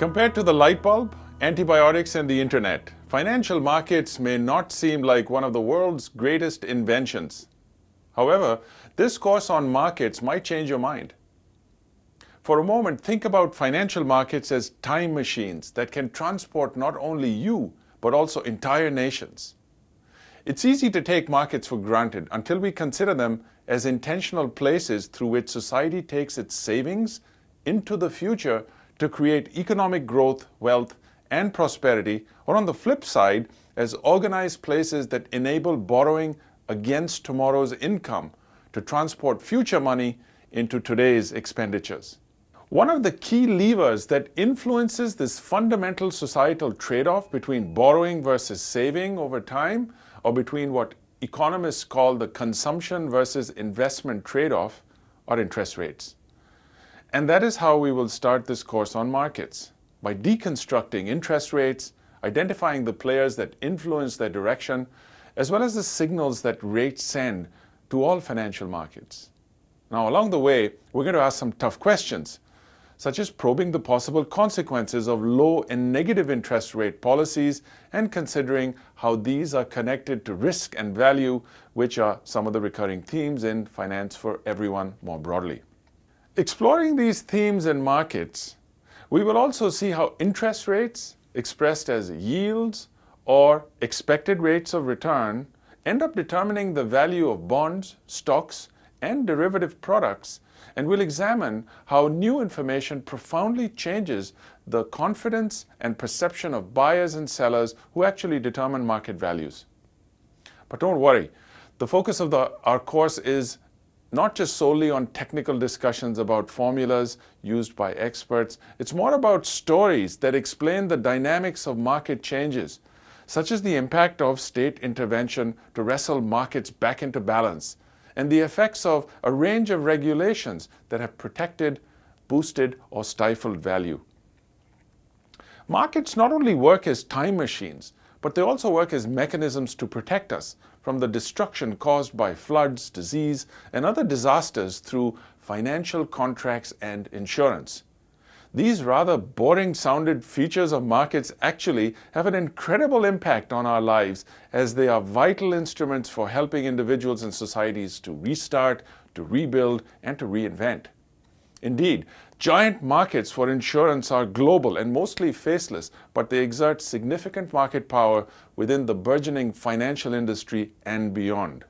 Compared to the light bulb, antibiotics, and the internet, financial markets may not seem like one of the world's greatest inventions. However, this course on markets might change your mind. For a moment, think about financial markets as time machines that can transport not only you, but also entire nations. It's easy to take markets for granted until we consider them as intentional places through which society takes its savings into the future to create economic growth, wealth, and prosperity, or on the flip side, as organized places that enable borrowing against tomorrow's income to transport future money into today's expenditures. One of the key levers that influences this fundamental societal trade-off between borrowing versus saving over time, or between what economists call the consumption versus investment trade-off, are interest rates. And that is how we will start this course on markets, by deconstructing interest rates, identifying the players that influence their direction, as well as the signals that rates send to all financial markets. Now, along the way, we're going to ask some tough questions, such as probing the possible consequences of low and negative interest rate policies and considering how these are connected to risk and value, which are some of the recurring themes in finance for everyone more broadly. Exploring these themes and markets, we will also see how interest rates, expressed as yields or expected rates of return, end up determining the value of bonds, stocks, and derivative products, and we'll examine how new information profoundly changes the confidence and perception of buyers and sellers who actually determine market values. But don't worry, the focus of our course is not just solely on technical discussions about formulas used by experts. It's more about stories that explain the dynamics of market changes, such as the impact of state intervention to wrestle markets back into balance, and the effects of a range of regulations that have protected, boosted, or stifled value. Markets not only work as time machines, but they also work as mechanisms to protect us from the destruction caused by floods, disease, and other disasters through financial contracts and insurance. These rather boring-sounded features of markets actually have an incredible impact on our lives, as they are vital instruments for helping individuals and societies to restart, to rebuild, and to reinvent. Indeed, giant markets for insurance are global and mostly faceless, but they exert significant market power within the burgeoning financial industry and beyond.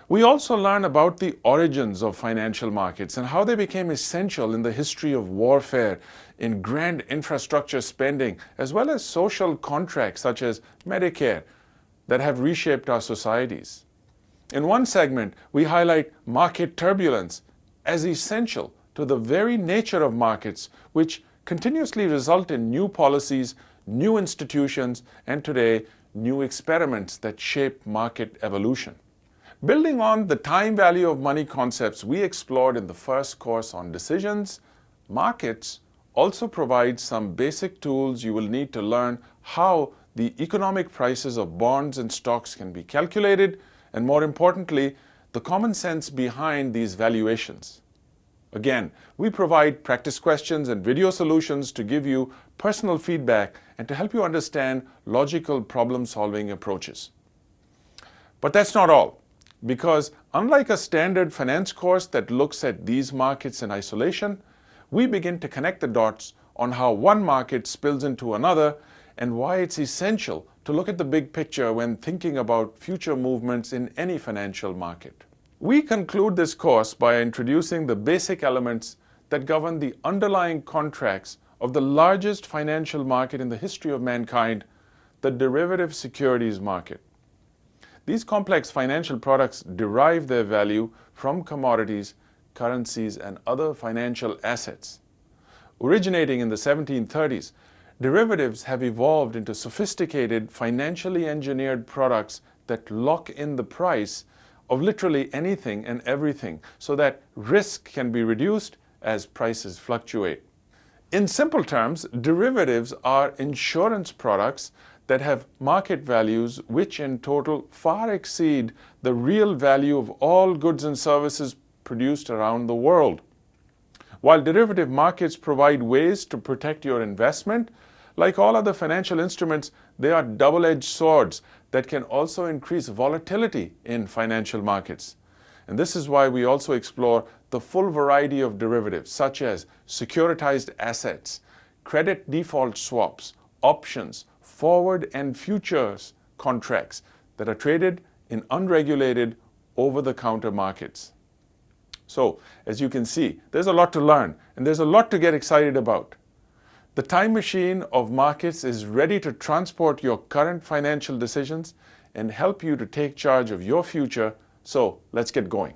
We also learn about the origins of financial markets and how they became essential in the history of warfare, in grand infrastructure spending, as well as social contracts such as Medicare that have reshaped our societies. In one segment, we highlight market turbulence as essential to the very nature of markets, which continuously result in new policies, new institutions, and today, new experiments that shape market evolution. Building on the time value of money concepts we explored in the first course on decisions, markets also provide some basic tools you will need to learn how the economic prices of bonds and stocks can be calculated, and more importantly, the common sense behind these valuations. Again, we provide practice questions and video solutions to give you personal feedback and to help you understand logical problem-solving approaches. But that's not all, because unlike a standard finance course that looks at these markets in isolation, we begin to connect the dots on how one market spills into another and why it's essential to look at the big picture when thinking about future movements in any financial market. We conclude this course by introducing the basic elements that govern the underlying contracts of the largest financial market in the history of mankind, the derivative securities market. These complex financial products derive their value from commodities, currencies, and other financial assets. Originating in the 1730s, derivatives have evolved into sophisticated, financially engineered products that lock in the price of literally anything and everything so that risk can be reduced as prices fluctuate. In simple terms, derivatives are insurance products that have market values which in total far exceed the real value of all goods and services produced around the world. While derivative markets provide ways to protect your investment, like all other financial instruments, they are double-edged swords that can also increase volatility in financial markets. And this is why we also explore the full variety of derivatives, such as securitized assets, credit default swaps, options, forward and futures contracts that are traded in unregulated over-the-counter markets. So, as you can see, there's a lot to learn and there's a lot to get excited about. The time machine of markets is ready to transport your current financial decisions and help you to take charge of your future. So, let's get going.